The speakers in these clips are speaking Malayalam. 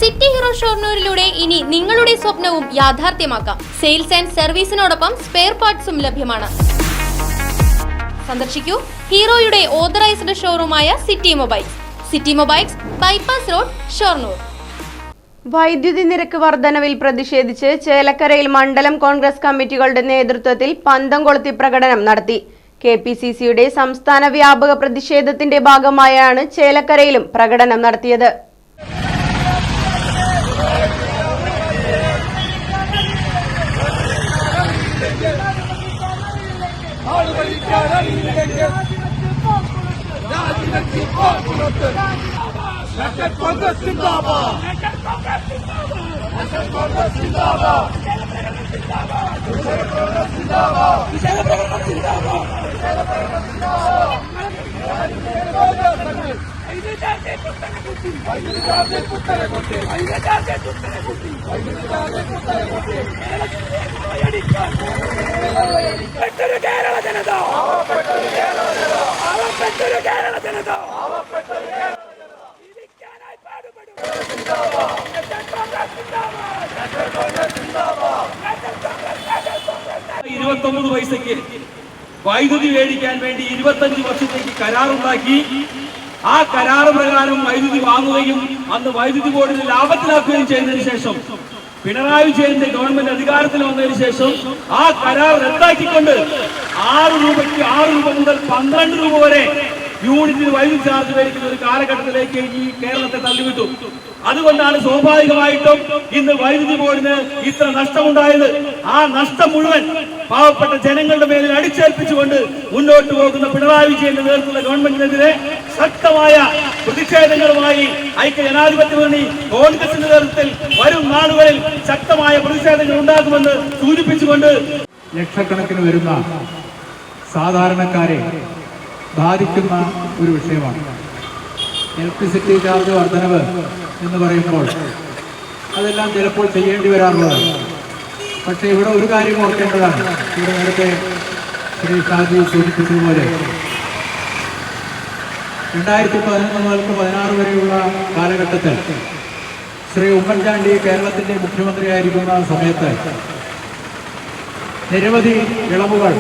സിറ്റി ഹീറോ ഷൊർണൂരിലൂടെ ഇനി നിങ്ങളുടെ സ്വപ്നവും യാഥാർത്ഥ്യമാക്കാം. സെയിൽസ് ആൻഡ് സർവീസിനോടൊപ്പം സ്പെയർ പാർട്സും ലഭ്യമാണ്. സന്ദർശിക്കൂ ഹീറോയുടെ ഓതറൈസ്ഡ് ഷോറൂമായ city mobiles, bypass road, Shoranur. വൈദ്യുതി നിരക്ക് വർധനവിൽ പ്രതിഷേധിച്ച് ചേലക്കരയിൽ മണ്ഡലം കോൺഗ്രസ് കമ്മിറ്റികളുടെ നേതൃത്വത്തിൽ പന്തം കൊളുത്തി പ്രകടനം നടത്തി. KPCCയുടെ സംസ്ഥാന വ്യാപക പ്രതിഷേധത്തിന്റെ ഭാഗമായാണ് ചേലക്കരയിലും പ്രകടനം നടത്തിയത്. പൈസയ്ക്ക് വൈദ്യുതി മേടിക്കാൻ വേണ്ടി 25 വർഷത്തേക്ക് കരാറുണ്ടാക്കി. ആ കരാറ് പ്രകാരം വൈദ്യുതി വാങ്ങുകയും അന്ന് വൈദ്യുതി ബോർഡിന് ലാഭത്തിലാക്കുകയും ചെയ്തതിനു ശേഷം പിണറായി വിജയന്റെ ഗവൺമെന്റ് അധികാരത്തിൽ വന്നതിന് ശേഷം ആ കരാർ റദ്ദാക്കിക്കൊണ്ട് 6 രൂപ മുതൽ 12 രൂപ വരെ യൂണിറ്റിന് വൈദ്യുതി ചാർജ് മേടിക്കുന്ന ഒരു കാലഘട്ടത്തിലേക്ക് ഈ കേരളത്തെ തള്ളിവിട്ടു. അതുകൊണ്ടാണ് സ്വാഭാവികമായിട്ടും ഇന്ന് വൈദ്യുതി ബോർഡിന് ഇത്ര നഷ്ടമുണ്ടായത്. ആ നഷ്ടം മുഴുവൻ പാവപ്പെട്ട ജനങ്ങളുടെ മേലിൽ അടിച്ചേൽപ്പിച്ചുകൊണ്ട് മുന്നോട്ട് പോകുന്ന പിണറായി വിജയന്റെ നേതൃത്വത്തിലുള്ള ഗവൺമെന്റിനെതിരെ ശക്തമായ പ്രതിഷേധങ്ങളുമായി ഐക്യ ജനാധിപത്യ മുന്നണി കോൺഗ്രസിന്റെ നേതൃത്വത്തിൽ വരും നാളുകളിൽ ശക്തമായ പ്രതിഷേധങ്ങൾ ഉണ്ടാകുമെന്ന് സൂചിപ്പിച്ചുകൊണ്ട് ലക്ഷക്കണക്കിന് വരുന്ന സാധാരണക്കാരെ ബാധിക്കുന്ന ഒരു വിഷയമാണ് ഇലക്ട്രിസിറ്റി ചാർജ് വർധനവ് എന്ന് പറയുമ്പോൾ. അതെല്ലാം ചിലപ്പോൾ ചെയ്യേണ്ടി വരാറുള്ളത്. പക്ഷേ ഇവിടെ ഒരു കാര്യം ഓർക്കേണ്ടതാണ്. ഇവിടെ നേരത്തെ ശ്രീ ഷാജി സൂചിപ്പിച്ചതുപോലെ 2011 മുതൽ 16 വരെയുള്ള കാലഘട്ടത്തിൽ ശ്രീ ഉമ്മൻചാണ്ടി കേരളത്തിൻ്റെ മുഖ്യമന്ത്രിയായിരിക്കുന്ന സമയത്ത് നിരവധി ഇളവുകൾ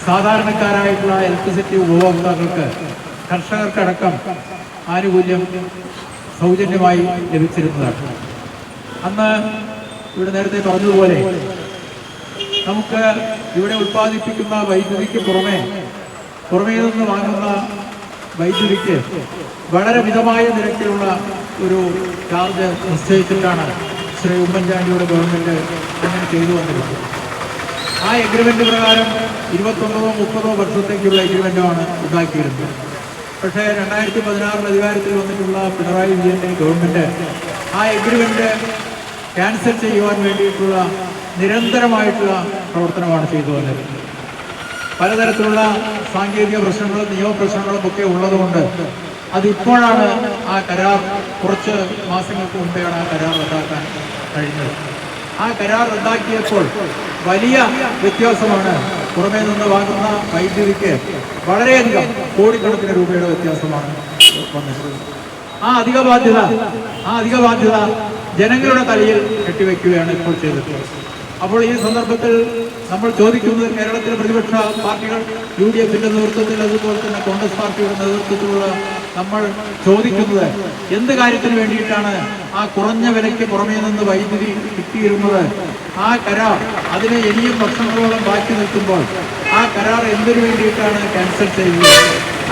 സാധാരണക്കാരായിട്ടുള്ള ഇലക്ട്രിസിറ്റി ഉപഭോക്താക്കൾക്ക്, കർഷകർക്കടക്കം ആനുകൂല്യം സൗജന്യമായി ലഭിച്ചിരുന്നതാണ്. അന്ന് ഇവിടെ നേരത്തെ പറഞ്ഞതുപോലെ നമുക്ക് ഇവിടെ ഉൽപ്പാദിപ്പിക്കുന്ന വൈദ്യുതിക്ക് പുറമേ നിന്ന് വാങ്ങുന്ന വൈദ്യുതിക്ക് വളരെ മിതമായ നിരക്കിലുള്ള ഒരു ചാർജ് നിശ്ചയിച്ചിട്ടാണ് ശ്രീ ഉമ്മൻചാണ്ടിയുടെ ഗവൺമെൻറ് അങ്ങനെ ചെയ്തു വന്നിരുന്നത്. ആ എഗ്രിമെൻ്റ് പ്രകാരം 29-30 വർഷത്തേക്കുള്ള എഗ്രിമെൻ്റാണ് ഉണ്ടാക്കിയിരുന്നത്. പക്ഷേ 2016 അധികാരത്തിൽ വന്നിട്ടുള്ള പിണറായി വിജയൻ്റെ ഗവൺമെൻറ് ആ എഗ്രിമെൻ്റ് ക്യാൻസൽ ചെയ്യുവാൻ വേണ്ടിയിട്ടുള്ള നിരന്തരമായിട്ടുള്ള പ്രവർത്തനമാണ് ചെയ്തു വന്നിരുന്നത്. പലതരത്തിലുള്ള സാങ്കേതിക പ്രശ്നങ്ങളും നിയമപ്രശ്നങ്ങളും ഒക്കെ ഉള്ളതുകൊണ്ട് അതിപ്പോഴാണ് ആ കരാർ, കുറച്ച് മാസങ്ങൾക്ക് മുമ്പെയാണ് ആ കരാർ റദ്ദാക്കാൻ കഴിഞ്ഞത്. ആ കരാർ റദ്ദാക്കിയപ്പോൾ വലിയ വ്യത്യാസമാണ്. പുറമേ നിന്ന് വാങ്ങുന്ന വൈദ്യുതിക്ക് വളരെയധികം കോടിക്കണക്കിന് രൂപയുടെ വ്യത്യാസമാണ് വന്നിട്ടുള്ളത്. ആ അധിക ബാധ്യത ജനങ്ങളുടെ തലയിൽ കെട്ടിവെക്കുകയാണ് ഇപ്പോൾ ചെയ്തിട്ടുള്ളത്. അപ്പോൾ ഈ സന്ദർഭത്തിൽ നമ്മൾ ചോദിക്കുന്നത്, കേരളത്തിലെ പ്രതിപക്ഷ പാർട്ടികൾ UDFിൻ്റെ നേതൃത്വത്തിൽ, അതുപോലെ തന്നെ കോൺഗ്രസ് പാർട്ടിയുടെ നേതൃത്വത്തിലുള്ള നമ്മൾ ചോദിക്കുന്നത്, എന്ത് കാര്യത്തിന് വേണ്ടിയിട്ടാണ് ആ കുറഞ്ഞ വിലയ്ക്ക് പുറമേ നിന്ന് വൈദ്യുതി കിട്ടിയിരുന്നത്? ആ കരാർ അതിന് ഇനിയും വർഷങ്ങളോളം ബാക്കി നിൽക്കുമ്പോൾ ആ കരാർ എന്തിനു വേണ്ടിയിട്ടാണ് ക്യാൻസൽ ചെയ്യുന്നത്?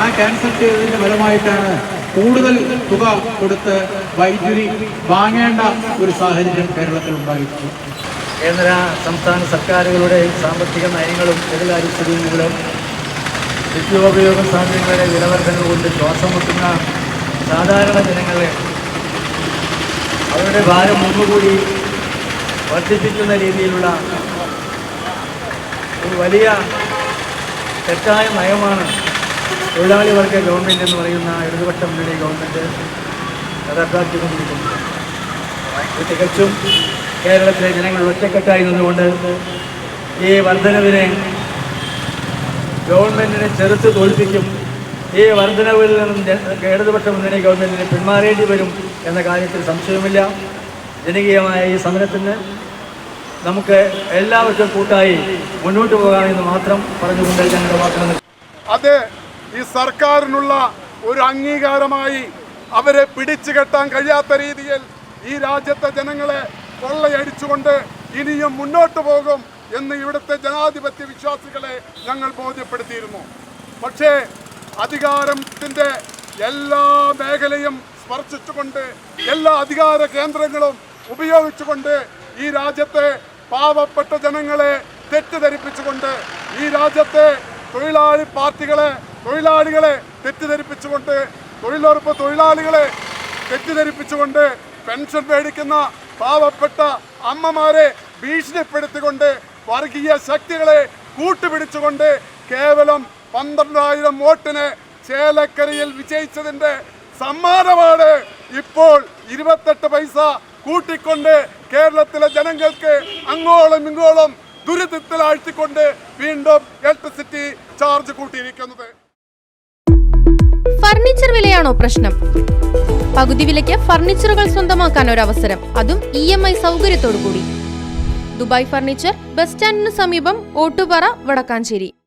ആ ക്യാൻസൽ ചെയ്തതിൻ്റെ ഫലമായിട്ടാണ് കൂടുതൽ തുക കൊടുത്ത് വൈദ്യുതി വാങ്ങേണ്ട ഒരു സാഹചര്യം കേരളത്തിൽ ഉണ്ടായിട്ടുള്ളത്. കേന്ദ്ര സംസ്ഥാന സർക്കാരുകളുടെ സാമ്പത്തിക നയങ്ങളും തൊഴിലാളിസ്ഥിതികളും നിത്യോപയോഗ സാധനങ്ങളുടെ വിലവർദ്ധന കൊണ്ട് ശ്വാസം മുട്ടുന്ന സാധാരണ ജനങ്ങളെ അവരുടെ ഭാരം ഒന്നുകൂടി വർദ്ധിപ്പിക്കുന്ന രീതിയിലുള്ള ഒരു വലിയ തെറ്റായ നയമാണ് തൊഴിലാളി വർഗ ഗവൺമെൻറ് എന്ന് പറയുന്ന ഇടതുപക്ഷ മുന്നണി ഗവൺമെൻറ് റദ്ദാക്കിക്കൊണ്ടിരിക്കുന്നത്. തികച്ചും കേരളത്തിലെ ജനങ്ങൾ ഒറ്റക്കെട്ടായി നിന്നുകൊണ്ട് ഈ വർധനവിനെ ഗവൺമെൻറ്റിനെ ചെറുത്ത് തോൽപ്പിക്കും. ഈ വർധനവിൽ നിന്നും ഇടതുപക്ഷ മുന്നണി ഗവൺമെൻറ്റിന് പിന്മാറേണ്ടി വരും എന്ന കാര്യത്തിൽ സംശയമില്ല. ജനകീയമായ ഈ സമരത്തിന് നമുക്ക് എല്ലാവർക്കും കൂട്ടായി മുന്നോട്ട് പോകാമെന്ന് മാത്രം പറഞ്ഞുകൊണ്ട് ഞങ്ങളുടെ വാക്കുകൾ. അത് ഈ സർക്കാരിനുള്ള ഒരു അംഗീകാരമായി അവരെ പിടിച്ചു കെട്ടാൻ കഴിയാത്ത രീതിയിൽ ഈ രാജ്യത്തെ ജനങ്ങളെ കൊള്ളയടിച്ചുകൊണ്ട് ഇനിയും മുന്നോട്ട് പോകും എന്ന് ഇവിടുത്തെ ജനാധിപത്യ വിശ്വാസികളെ ഞങ്ങൾ ബോധ്യപ്പെടുത്തിയിരുന്നു. പക്ഷേ അധികാരത്തിൻ്റെ എല്ലാ മേഖലയും സ്പർശിച്ചുകൊണ്ട് എല്ലാ അധികാര കേന്ദ്രങ്ങളും ഉപയോഗിച്ചുകൊണ്ട് ഈ രാജ്യത്തെ പാവപ്പെട്ട ജനങ്ങളെ തെറ്റിദ്ധരിപ്പിച്ചുകൊണ്ട് ഈ രാജ്യത്തെ തൊഴിലാളി പാർട്ടികളെ തൊഴിലാളികളെ തെറ്റിദ്ധരിപ്പിച്ചുകൊണ്ട് തൊഴിലുറപ്പ് തൊഴിലാളികളെ തെറ്റിദ്ധരിപ്പിച്ചുകൊണ്ട് പെൻഷൻ മേടിക്കുന്ന പാവപ്പെട്ട അമ്മമാരെ ഭീഷണിപ്പെടുത്തിക്കൊണ്ട് വർഗീയ ശക്തികളെ കൂട്ടുപിടിച്ചുകൊണ്ട് കേവലം 12,000 വോട്ടിന് ചേലക്കരയിൽ വിജയിച്ചതിന്റെ സമ്മാനമാണ് ഇപ്പോൾ 28 പൈസ കൂട്ടിക്കൊണ്ട് കേരളത്തിലെ ജനങ്ങൾക്ക് അങ്ങോളം ഇങ്ങോളം ദുരിതത്തിലാഴ്ത്തിക്കൊണ്ട് വീണ്ടും ഇലക്ട്രിസിറ്റി ചാർജ് കൂട്ടിയിരിക്കുന്നത്. ഫർണിച്ചർ വിലയാണോ പ്രശ്നം? പകുതി വിലയ്ക്ക് ഫർണിച്ചറുകൾ സ്വന്തമാക്കാൻ ഒരു അവസരം, അതും EMI സൗകര്യത്തോടു കൂടി. ദുബായ് ഫർണിച്ചർ, ബസ് സ്റ്റാൻഡിന് സമീപം, ഓട്ടുപാറ, വടക്കാഞ്ചേരി.